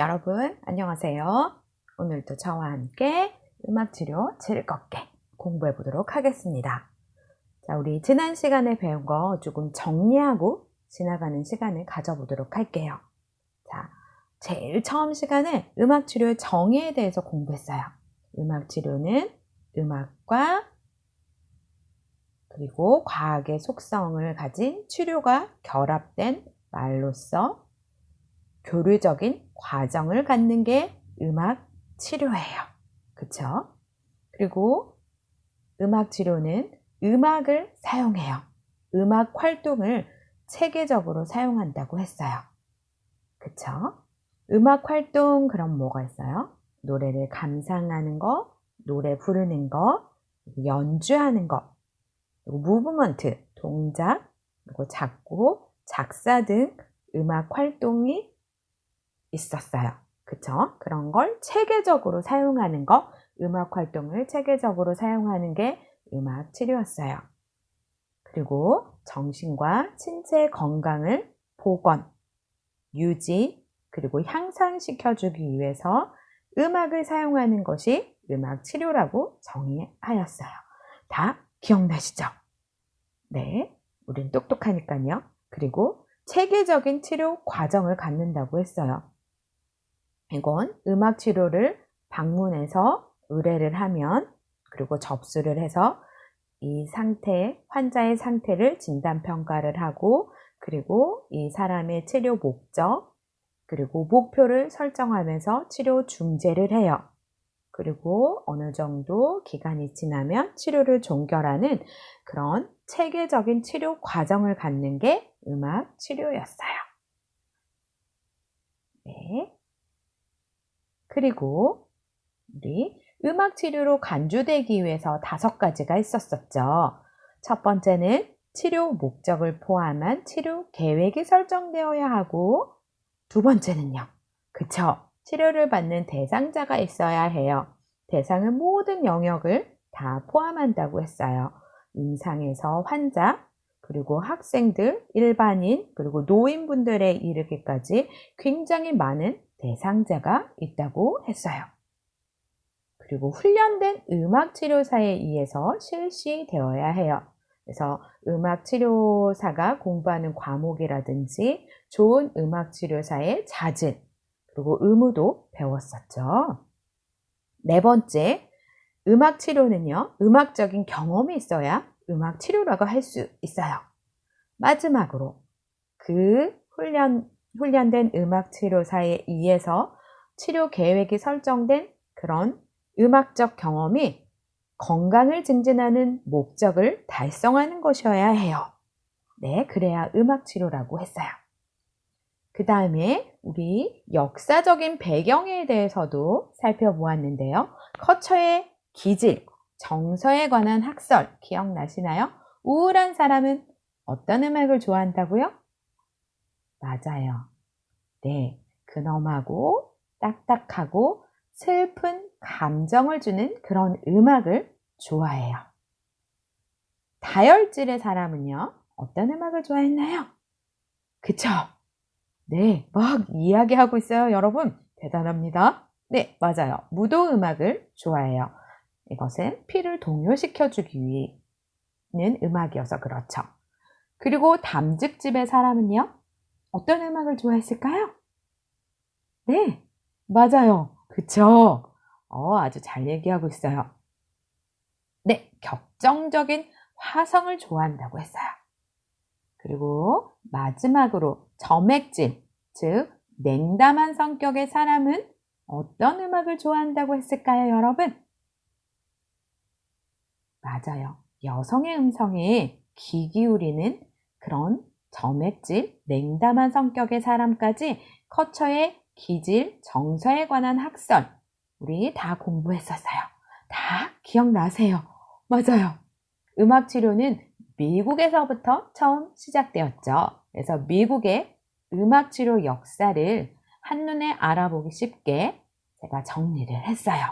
여러분, 안녕하세요. 오늘도 저와 함께 음악치료 즐겁게 공부해 보도록 하겠습니다. 자, 우리 지난 시간에 배운 거 조금 정리하고 지나가는 시간을 가져보도록 할게요. 자, 제일 처음 시간에 음악치료의 정의에 대해서 공부했어요. 음악치료는 음악과 그리고 과학의 속성을 가진 치료가 결합된 말로써 교류적인 과정을 갖는 게 음악 치료예요. 그쵸? 그리고 음악 치료는 음악을 사용해요. 음악 활동을 체계적으로 사용한다고 했어요. 그쵸? 음악 활동 그럼 뭐가 있어요? 노래를 감상하는 거, 노래 부르는 거, 연주하는 거, 그리고 무브먼트, 동작, 그리고 작곡, 작사 등 음악 활동이 있었어요. 그쵸? 그런 걸 체계적으로 사용하는 거, 음악 활동을 체계적으로 사용하는 게 음악 치료였어요. 그리고 정신과 신체 건강을 복원, 유지, 그리고 향상시켜주기 위해서 음악을 사용하는 것이 음악 치료라고 정의하였어요. 다 기억나시죠? 네, 우린 똑똑하니까요. 그리고 체계적인 치료 과정을 갖는다고 했어요. 이건 음악 치료를 방문해서 의뢰를 하면 그리고 접수를 해서 이 상태, 환자의 상태를 진단 평가를 하고 그리고 이 사람의 치료 목적 그리고 목표를 설정하면서 치료 중재를 해요. 그리고 어느 정도 기간이 지나면 치료를 종결하는 그런 체계적인 치료 과정을 갖는 게 음악 치료였어요. 네. 그리고 우리 음악 치료로 간주되기 위해서 5가지가 있었었죠. 첫 번째는 치료 목적을 포함한 치료 계획이 설정되어야 하고 두 번째는요. 그쵸? 치료를 받는 대상자가 있어야 해요. 대상은 모든 영역을 다 포함한다고 했어요. 임상에서 환자, 그리고 학생들, 일반인, 그리고 노인분들에 이르기까지 굉장히 많은 대상자가 있다고 했어요. 그리고 훈련된 음악치료사에 의해서 실시되어야 해요. 그래서 음악치료사가 공부하는 과목이라든지 좋은 음악치료사의 자질, 그리고 의무도 배웠었죠. 네 번째, 음악치료는요, 음악적인 경험이 있어야 음악치료라고 할 수 있어요. 마지막으로, 그 훈련된 음악치료사에 의해서 치료 계획이 설정된 그런 음악적 경험이 건강을 증진하는 목적을 달성하는 것이어야 해요. 네, 그래야 음악치료라고 했어요. 그 다음에 우리 역사적인 배경에 대해서도 살펴보았는데요. 커처의 기질, 정서에 관한 학설 기억나시나요? 우울한 사람은 어떤 음악을 좋아한다고요? 맞아요. 네, 근엄하고 딱딱하고 슬픈 감정을 주는 그런 음악을 좋아해요. 다혈질의 사람은요, 어떤 음악을 좋아했나요? 그쵸? 네, 막 이야기하고 있어요, 여러분. 대단합니다. 네, 맞아요. 무도 음악을 좋아해요. 이것은 피를 동요시켜주기 위한 음악이어서 그렇죠. 그리고 담즙집의 사람은요, 어떤 음악을 좋아했을까요? 네, 맞아요. 그쵸? 아주 잘 얘기하고 있어요. 네, 격정적인 화성을 좋아한다고 했어요. 그리고 마지막으로 점액질, 즉 냉담한 성격의 사람은 어떤 음악을 좋아한다고 했을까요, 여러분? 맞아요. 여성의 음성에 귀 기울이는 그런 점액질, 냉담한 성격의 사람까지 커처의 기질, 정서에 관한 학설 우리 다 공부했었어요. 다 기억나세요? 맞아요. 음악 치료는 미국에서부터 처음 시작되었죠. 그래서 미국의 음악 치료 역사를 한눈에 알아보기 쉽게 제가 정리를 했어요.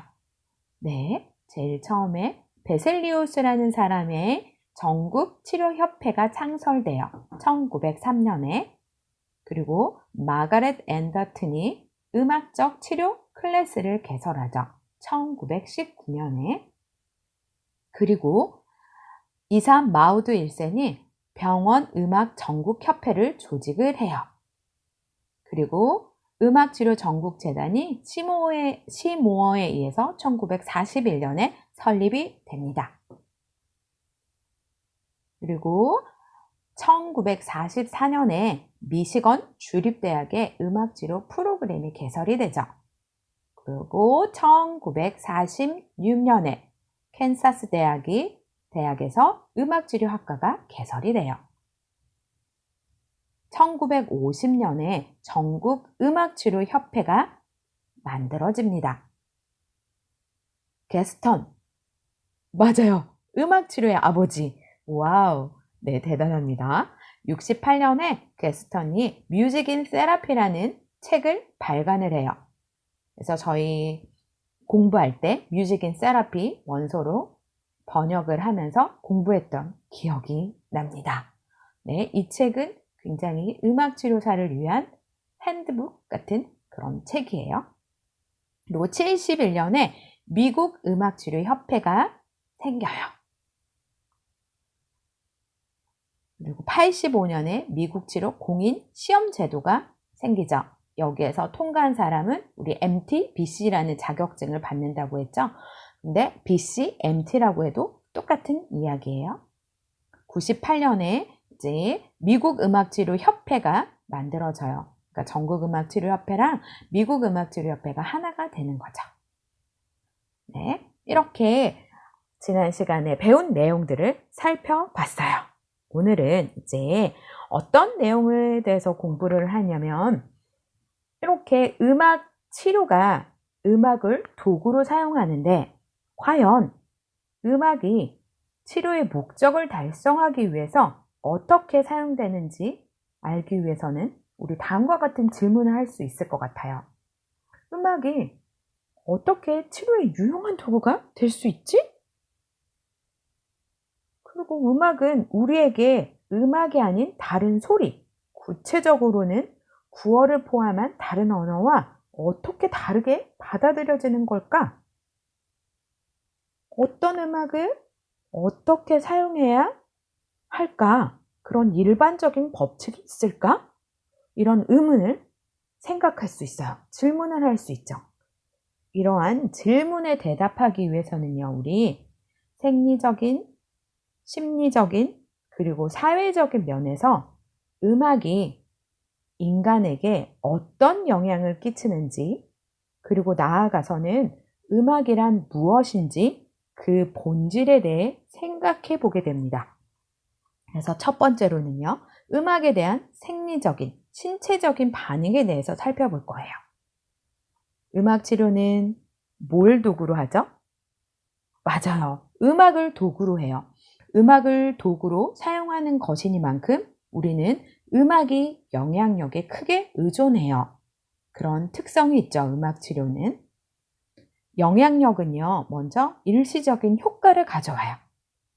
네, 제일 처음에 베셀리우스라는 사람의 전국 치료협회가 창설되어 1903년에 그리고 마가렛 앤더튼이 음악적 치료 클래스를 개설하죠. 1919년에. 그리고 이산 마우드 일센이 병원 음악 전국협회를 조직을 해요. 그리고 음악치료 전국재단이 시모어에 의해서 1941년에 설립이 됩니다. 그리고 1944년에 미시건 주립대학의 음악치료 프로그램이 개설이 되죠. 그리고 1946년에 캔사스 대학에서 음악치료학과가 개설이 돼요. 1950년에 전국 음악치료협회가 만들어집니다. 게스턴, 맞아요. 음악치료의 아버지. 와우, 네, 대단합니다. 68년에 게스턴이 뮤직 인 세라피라는 책을 발간을 해요. 그래서 저희 공부할 때 뮤직 인 세라피 원서로 번역을 하면서 공부했던 기억이 납니다. 네, 이 책은 굉장히 음악치료사를 위한 핸드북 같은 그런 책이에요. 그리고 71년에 미국 음악치료협회가 생겨요. 그리고 85년에 미국 치료 공인 시험 제도가 생기죠. 여기에서 통과한 사람은 우리 MT, BC라는 자격증을 받는다고 했죠. 근데 BC, MT라고 해도 똑같은 이야기예요. 98년에 이제 미국 음악치료협회가 만들어져요. 그러니까 전국음악치료협회랑 미국 음악치료협회가 하나가 되는 거죠. 네, 이렇게 지난 시간에 배운 내용들을 살펴봤어요. 오늘은 이제 어떤 내용에 대해서 공부를 하냐면 이렇게 음악 치료가 음악을 도구로 사용하는데 과연 음악이 치료의 목적을 달성하기 위해서 어떻게 사용되는지 알기 위해서는 우리 다음과 같은 질문을 할 수 있을 것 같아요. 음악이 어떻게 치료에 유용한 도구가 될 수 있지? 그리고 음악은 우리에게 음악이 아닌 다른 소리, 구체적으로는 구어를 포함한 다른 언어와 어떻게 다르게 받아들여지는 걸까? 어떤 음악을 어떻게 사용해야 할까? 그런 일반적인 법칙이 있을까? 이런 의문을 생각할 수 있어요. 질문을 할 수 있죠. 이러한 질문에 대답하기 위해서는요, 우리 생리적인, 심리적인, 그리고 사회적인 면에서 음악이 인간에게 어떤 영향을 끼치는지, 그리고 나아가서는 음악이란 무엇인지 그 본질에 대해 생각해 보게 됩니다. 그래서 첫 번째로는요, 음악에 대한 생리적인, 신체적인 반응에 대해서 살펴볼 거예요. 음악 치료는 뭘 도구로 하죠? 맞아요. 음악을 도구로 해요. 음악을 도구로 사용하는 것이니만큼 우리는 음악이 영향력에 크게 의존해요. 그런 특성이 있죠, 음악 치료는. 영향력은요, 먼저 일시적인 효과를 가져와요.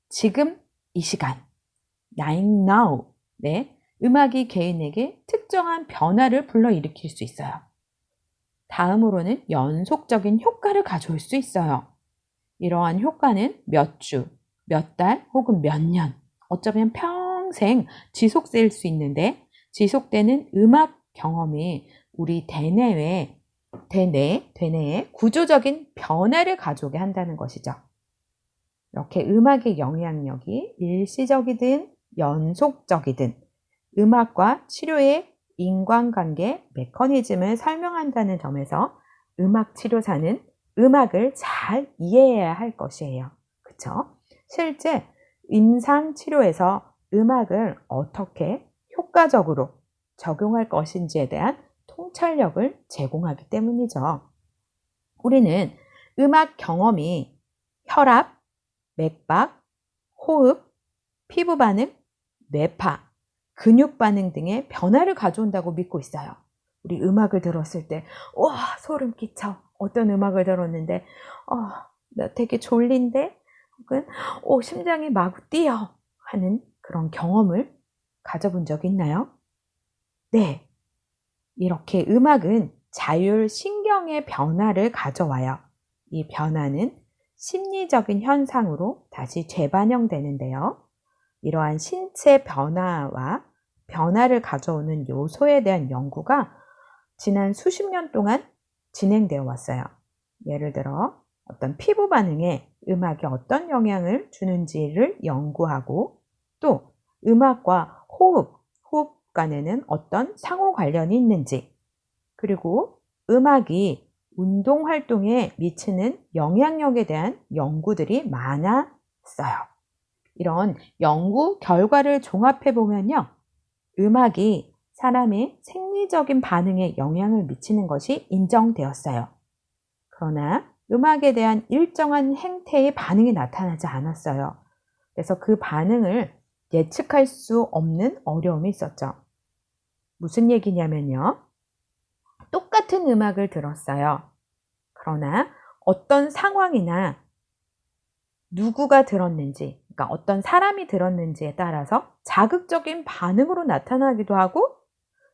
지금 이 시간, right now. 네, 음악이 개인에게 특정한 변화를 불러일으킬 수 있어요. 다음으로는 연속적인 효과를 가져올 수 있어요. 이러한 효과는 몇 주, 몇 달 혹은 몇 년, 어쩌면 평생 지속될 수 있는데 지속되는 음악 경험이 우리 대뇌에 구조적인 변화를 가져오게 한다는 것이죠. 이렇게 음악의 영향력이 일시적이든 연속적이든 음악과 치료의 인과관계 메커니즘을 설명한다는 점에서 음악 치료사는 음악을 잘 이해해야 할 것이에요. 그쵸? 실제 임상 치료에서 음악을 어떻게 효과적으로 적용할 것인지에 대한 통찰력을 제공하기 때문이죠. 우리는 음악 경험이 혈압, 맥박, 호흡, 피부 반응, 뇌파, 근육 반응 등의 변화를 가져온다고 믿고 있어요. 우리 음악을 들었을 때 와, 소름 끼쳐. 어떤 음악을 들었는데 나 되게 졸린데 혹은 심장이 마구 뛰어 하는 그런 경험을 가져본 적 있나요? 네. 이렇게 음악은 자율신경의 변화를 가져와요. 이 변화는 심리적인 현상으로 다시 재반영되는데요. 이러한 신체 변화와 변화를 가져오는 요소에 대한 연구가 지난 수십 년 동안 진행되어 왔어요. 예를 들어 어떤 피부 반응에 음악이 어떤 영향을 주는지를 연구하고, 또 음악과 호흡 간에는 어떤 상호 관련이 있는지, 그리고 음악이 운동 활동에 미치는 영향력에 대한 연구들이 많았어요. 이런 연구 결과를 종합해 보면요, 음악이 사람의 생리적인 반응에 영향을 미치는 것이 인정되었어요. 그러나 음악에 대한 일정한 행태의 반응이 나타나지 않았어요. 그래서 그 반응을 예측할 수 없는 어려움이 있었죠. 무슨 얘기냐면요, 똑같은 음악을 들었어요. 그러나 어떤 상황이나 누구가 들었는지, 그러니까 어떤 사람이 들었는지에 따라서 자극적인 반응으로 나타나기도 하고,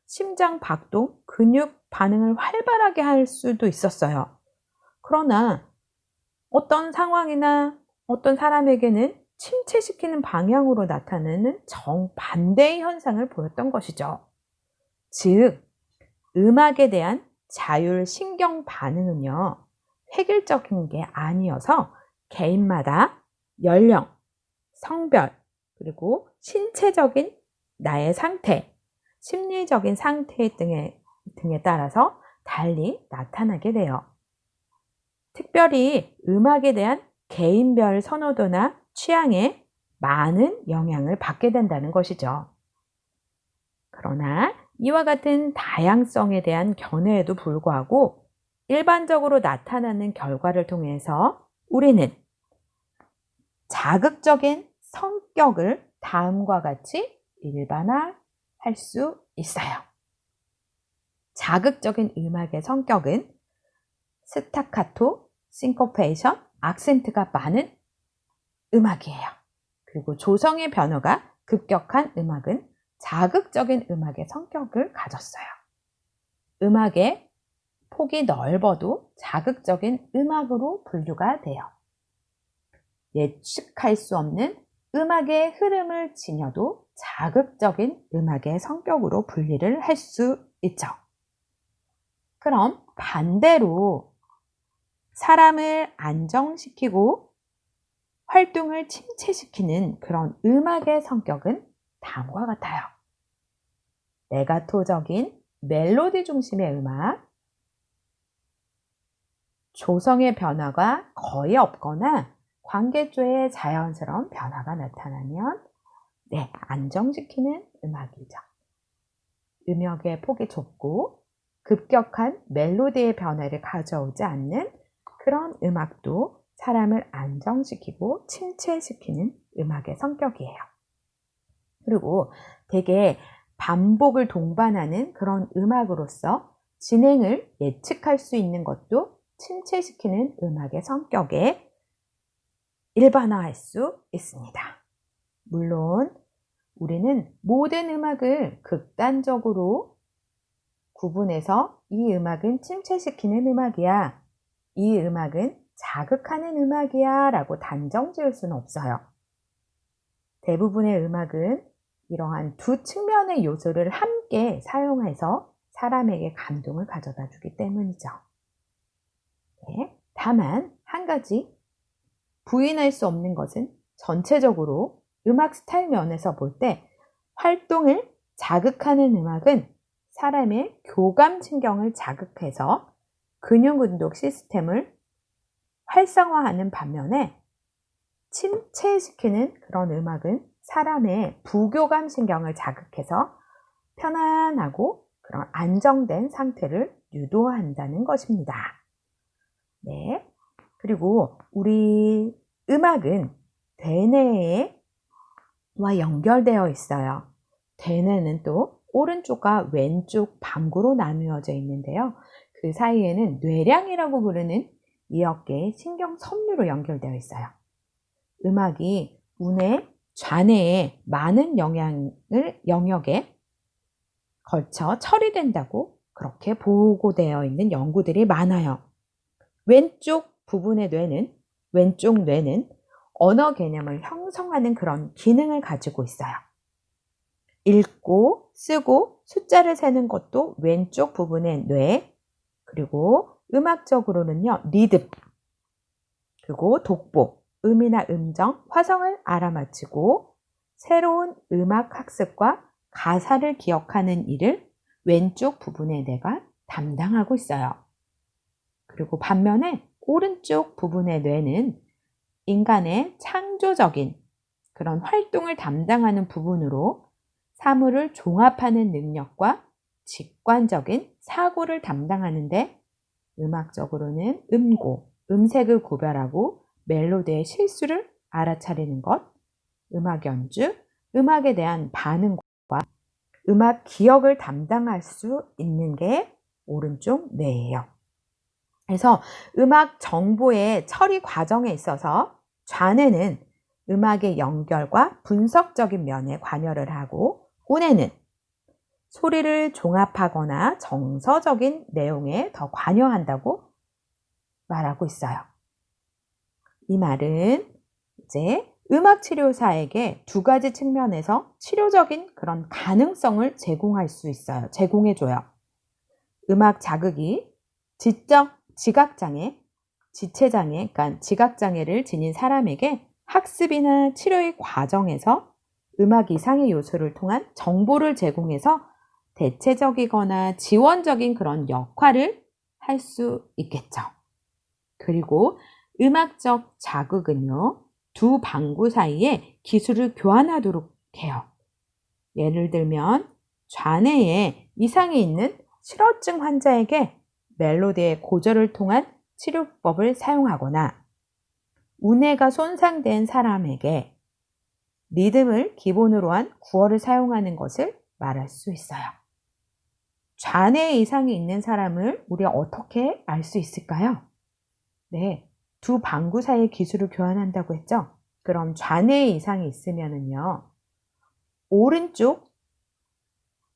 심장 박동, 근육 반응을 활발하게 할 수도 있었어요. 그러나 어떤 상황이나 어떤 사람에게는 침체시키는 방향으로 나타나는 정반대의 현상을 보였던 것이죠. 즉, 음악에 대한 자율신경 반응은요, 획일적인 게 아니어서 개인마다 연령, 성별, 그리고 신체적인 나의 상태, 심리적인 상태 등에 따라서 달리 나타나게 돼요. 특별히 음악에 대한 개인별 선호도나 취향에 많은 영향을 받게 된다는 것이죠. 그러나 이와 같은 다양성에 대한 견해에도 불구하고 일반적으로 나타나는 결과를 통해서 우리는 자극적인 성격을 다음과 같이 일반화할 수 있어요. 자극적인 음악의 성격은 스타카토, 싱코페이션, 악센트가 많은 음악이에요. 그리고 조성의 변화가 급격한 음악은 자극적인 음악의 성격을 가졌어요. 음악의 폭이 넓어도 자극적인 음악으로 분류가 돼요. 예측할 수 없는 음악의 흐름을 지녀도 자극적인 음악의 성격으로 분리를 할 수 있죠. 그럼 반대로 사람을 안정시키고 활동을 침체시키는 그런 음악의 성격은 다음과 같아요. 레가토적인 멜로디 중심의 음악, 조성의 변화가 거의 없거나 관계조의 자연스러운 변화가 나타나면 안정시키는 음악이죠. 음역의 폭이 좁고 급격한 멜로디의 변화를 가져오지 않는 그런 음악도 사람을 안정시키고 침체시키는 음악의 성격이에요. 그리고 되게 반복을 동반하는 그런 음악으로서 진행을 예측할 수 있는 것도 침체시키는 음악의 성격에 일반화할 수 있습니다. 물론 우리는 모든 음악을 극단적으로 구분해서 이 음악은 침체시키는 음악이야, 이 음악은 자극하는 음악이야 라고 단정 지을 수는 없어요. 대부분의 음악은 이러한 두 측면의 요소를 함께 사용해서 사람에게 감동을 가져다 주기 때문이죠. 다만 한 가지 부인할 수 없는 것은 전체적으로 음악 스타일 면에서 볼 때 활동을 자극하는 음악은 사람의 교감신경을 자극해서 근육운동 시스템을 활성화하는 반면에 침체시키는 그런 음악은 사람의 부교감신경을 자극해서 편안하고 그런 안정된 상태를 유도한다는 것입니다. 그리고 우리 음악은 대뇌와 연결되어 있어요. 대뇌는 또 오른쪽과 왼쪽 방구로 나누어져 있는데요. 그 사이에는 뇌량이라고 부르는 이어깨의 신경 섬유로 연결되어 있어요. 음악이 우뇌, 좌뇌에 많은 영역에 걸쳐 처리된다고 그렇게 보고되어 있는 연구들이 많아요. 왼쪽 뇌는 언어 개념을 형성하는 그런 기능을 가지고 있어요. 읽고 쓰고 숫자를 세는 것도 왼쪽 부분의 뇌, 그리고 음악적으로는요, 리듬, 그리고 독보, 음이나 음정, 화성을 알아맞히고 새로운 음악 학습과 가사를 기억하는 일을 왼쪽 부분의 뇌가 담당하고 있어요. 그리고 반면에 오른쪽 부분의 뇌는 인간의 창조적인 그런 활동을 담당하는 부분으로 사물을 종합하는 능력과 직관적인 사고를 담당하는데 음악적으로는 음고, 음색을 구별하고 멜로디의 실수를 알아차리는 것, 음악 연주, 음악에 대한 반응과 음악 기억을 담당할 수 있는 게 오른쪽 뇌예요. 그래서 음악 정보의 처리 과정에 있어서 좌뇌는 음악의 연결과 분석적인 면에 관여를 하고 우뇌는 소리를 종합하거나 정서적인 내용에 더 관여한다고 말하고 있어요. 이 말은 이제 음악 치료사에게 두 가지 측면에서 치료적인 그런 가능성을 제공할 수 있어요. 제공해줘요. 음악 자극이 지각장애, 지체장애, 그러니까 지각장애를 지닌 사람에게 학습이나 치료의 과정에서 음악 이상의 요소를 통한 정보를 제공해서 대체적이거나 지원적인 그런 역할을 할 수 있겠죠. 그리고 음악적 자극은요, 두 방구 사이에 기술을 교환하도록 해요. 예를 들면 좌뇌에 이상이 있는 실어증 환자에게 멜로디의 고절을 통한 치료법을 사용하거나 우뇌가 손상된 사람에게 리듬을 기본으로 한 구어를 사용하는 것을 말할 수 있어요. 좌뇌에 이상이 있는 사람을 우리가 어떻게 알 수 있을까요? 네, 두 방구 사이의 기술을 교환한다고 했죠? 그럼 좌뇌에 이상이 있으면은요,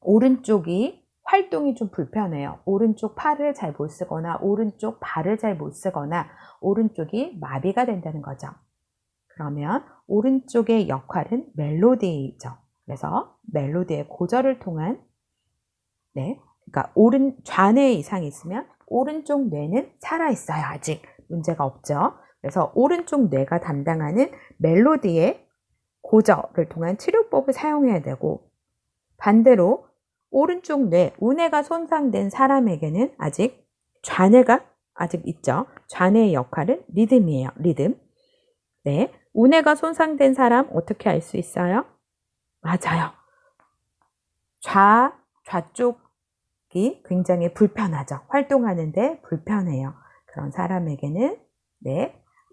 오른쪽이 활동이 좀 불편해요. 오른쪽 팔을 잘 못 쓰거나 오른쪽 발을 잘 못 쓰거나 오른쪽이 마비가 된다는 거죠. 그러면 오른쪽의 역할은 멜로디죠. 그래서 멜로디의 고절을 통한 그러니까 좌뇌 이상이 있으면 오른쪽 뇌는 살아있어요. 아직 문제가 없죠. 그래서 오른쪽 뇌가 담당하는 멜로디의 고절을 통한 치료법을 사용해야 되고 반대로 오른쪽 뇌, 우뇌가 손상된 사람에게는 아직 좌뇌가 아직 있죠. 좌뇌의 역할은 리듬이에요. 리듬. 네, 우뇌가 손상된 사람 어떻게 알 수 있어요? 맞아요. 좌쪽이 굉장히 불편하죠. 활동하는데 불편해요. 그런 사람에게는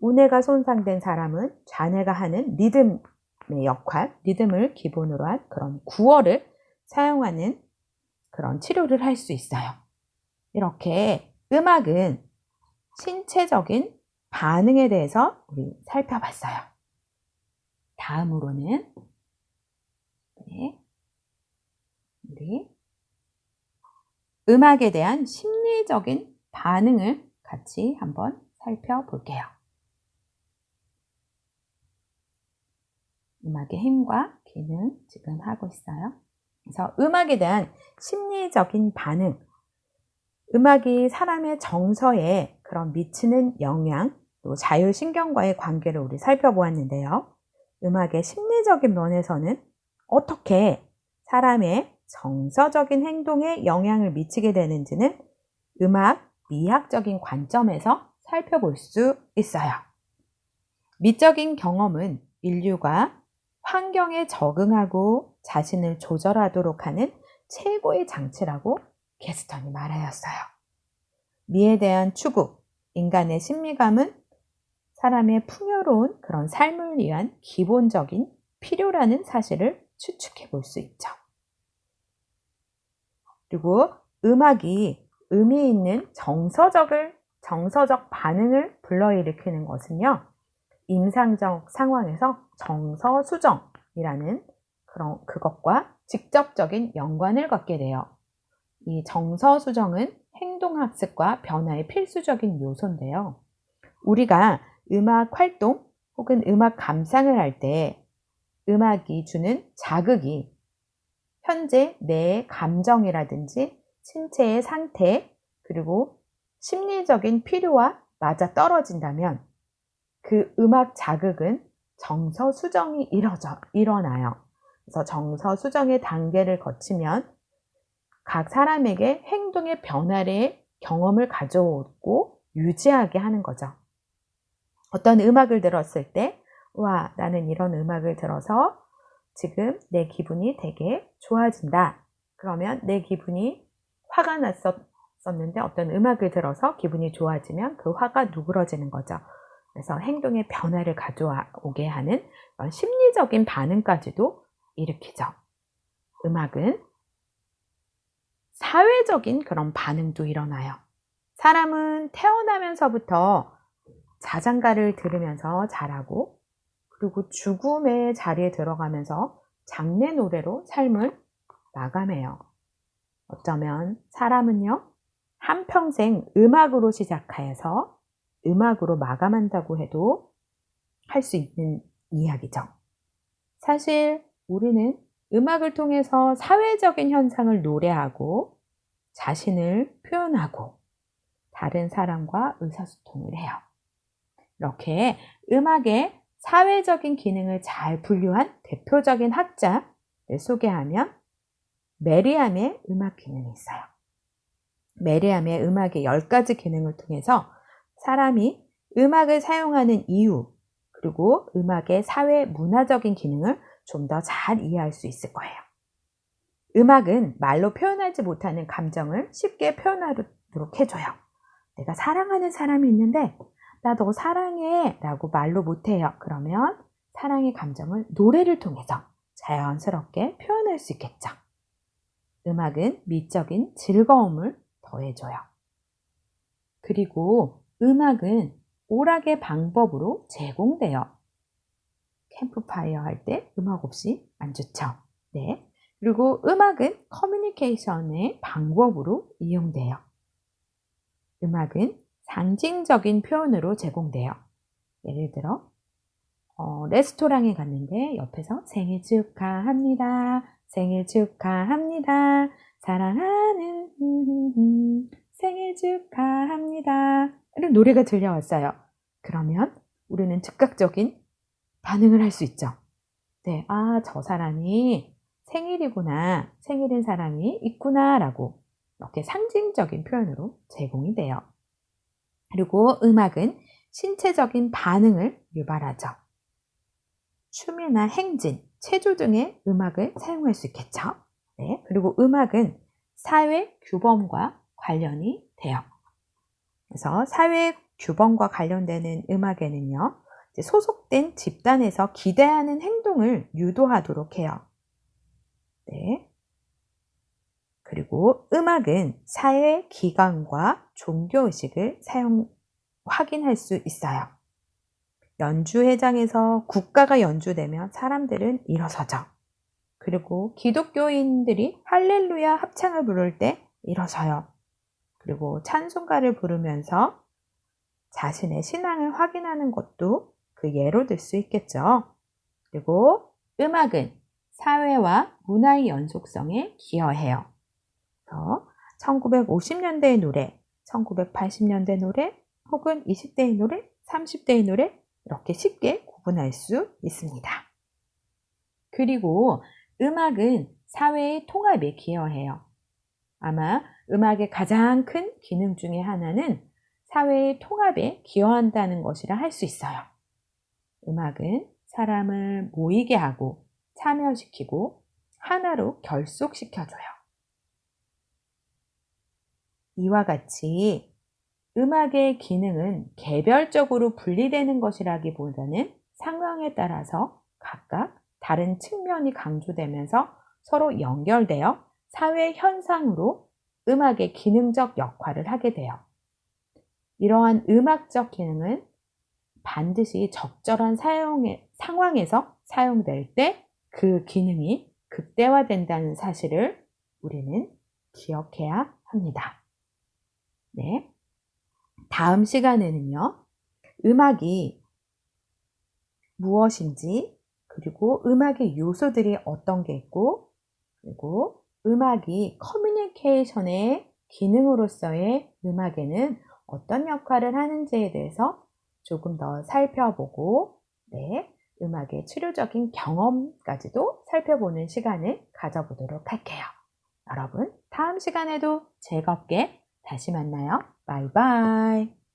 우뇌가 손상된 사람은 좌뇌가 하는 리듬의 역할, 리듬을 기본으로 한 그런 구어를 사용하는 그런 치료를 할 수 있어요. 이렇게 음악은 신체적인 반응에 대해서 우리 살펴봤어요. 다음으로는 우리 음악에 대한 심리적인 반응을 같이 한번 살펴볼게요. 음악의 힘과 기능 지금 하고 있어요. 그래서 음악에 대한 심리적인 반응, 음악이 사람의 정서에 그런 미치는 영향, 또 자율신경과의 관계를 우리 살펴보았는데요. 음악의 심리적인 면에서는 어떻게 사람의 정서적인 행동에 영향을 미치게 되는지는 음악 미학적인 관점에서 살펴볼 수 있어요. 미적인 경험은 인류가 환경에 적응하고 자신을 조절하도록 하는 최고의 장치라고 게스턴이 말하였어요. 미에 대한 추구, 인간의 심리감은 사람의 풍요로운 그런 삶을 위한 기본적인 필요라는 사실을 추측해 볼 수 있죠. 그리고 음악이 의미 있는 정서적 반응을 불러일으키는 것은요, 임상적 상황에서 정서 수정이라는 그것과 직접적인 연관을 갖게 돼요. 이 정서 수정은 행동학습과 변화의 필수적인 요소인데요. 우리가 음악 활동 혹은 음악 감상을 할 때 음악이 주는 자극이 현재 내 감정이라든지 신체의 상태 그리고 심리적인 필요와 맞아 떨어진다면 그 음악 자극은 정서 수정이 일어나요. 그래서 정서 수정의 단계를 거치면 각 사람에게 행동의 변화의 경험을 가져오고 유지하게 하는 거죠. 어떤 음악을 들었을 때, 와, 나는 이런 음악을 들어서 지금 내 기분이 되게 좋아진다. 그러면 내 기분이 화가 났었는데 어떤 음악을 들어서 기분이 좋아지면 그 화가 누그러지는 거죠. 그래서 행동의 변화를 가져오게 하는 그런 심리적인 반응까지도 일으키죠. 음악은 사회적인 그런 반응도 일어나요. 사람은 태어나면서부터 자장가를 들으면서 자라고 그리고 죽음의 자리에 들어가면서 장례 노래로 삶을 마감해요. 어쩌면 사람은요, 한평생 음악으로 시작해서 음악으로 마감한다고 해도 할 수 있는 이야기죠. 사실 우리는 음악을 통해서 사회적인 현상을 노래하고 자신을 표현하고 다른 사람과 의사소통을 해요. 이렇게 음악의 사회적인 기능을 잘 분류한 대표적인 학자를 소개하면 메리암의 음악 기능이 있어요. 메리암의 음악의 10가지 기능을 통해서 사람이 음악을 사용하는 이유 그리고 음악의 사회 문화적인 기능을 좀 더 잘 이해할 수 있을 거예요. 음악은 말로 표현하지 못하는 감정을 쉽게 표현하도록 해줘요. 내가 사랑하는 사람이 있는데 나 너 사랑해 라고 말로 못해요. 그러면 사랑의 감정을 노래를 통해서 자연스럽게 표현할 수 있겠죠. 음악은 미적인 즐거움을 더해줘요. 그리고 음악은 오락의 방법으로 제공돼요. 캠프파이어 할 때 음악 없이 안 좋죠. 네. 그리고 음악은 커뮤니케이션의 방법으로 이용돼요. 음악은 상징적인 표현으로 제공돼요. 예를 들어 레스토랑에 갔는데 옆에서 생일 축하합니다. 생일 축하합니다. 사랑하는 생일 축하합니다. 이런 노래가 들려왔어요. 그러면 우리는 즉각적인 반응을 할 수 있죠. 네, 아, 저 사람이 생일이구나. 생일인 사람이 있구나. 라고 이렇게 상징적인 표현으로 제공이 돼요. 그리고 음악은 신체적인 반응을 유발하죠. 춤이나 행진, 체조 등의 음악을 사용할 수 있겠죠. 네, 그리고 음악은 사회 규범과 관련이 돼요. 그래서 사회 규범과 관련되는 음악에는요, 소속된 집단에서 기대하는 행동을 유도하도록 해요. 네. 그리고 음악은 사회 기관과 종교의식을 확인할 수 있어요. 연주회장에서 국가가 연주되면 사람들은 일어서죠. 그리고 기독교인들이 할렐루야 합창을 부를 때 일어서요. 그리고 찬송가를 부르면서 자신의 신앙을 확인하는 것도 그 예로 들 수 있겠죠. 그리고 음악은 사회와 문화의 연속성에 기여해요. 1950년대의 노래, 1980년대 노래, 혹은 20대의 노래, 30대의 노래 이렇게 쉽게 구분할 수 있습니다. 그리고 음악은 사회의 통합에 기여해요. 아마 음악의 가장 큰 기능 중에 하나는 사회의 통합에 기여한다는 것이라 할 수 있어요. 음악은 사람을 모이게 하고 참여시키고 하나로 결속시켜줘요. 이와 같이 음악의 기능은 개별적으로 분리되는 것이라기보다는 상황에 따라서 각각 다른 측면이 강조되면서 서로 연결되어 사회 현상으로 음악의 기능적 역할을 하게 돼요. 이러한 음악적 기능은 반드시 적절한 상황에서 사용될 때 그 기능이 극대화된다는 사실을 우리는 기억해야 합니다. 네. 다음 시간에는요, 음악이 무엇인지, 그리고 음악의 요소들이 어떤 게 있고, 그리고 음악이 커뮤니케이션의 기능으로서의 음악에는 어떤 역할을 하는지에 대해서 조금 더 살펴보고, 네, 음악의 치료적인 경험까지도 살펴보는 시간을 가져보도록 할게요. 여러분, 다음 시간에도 즐겁게 다시 만나요. 바이바이.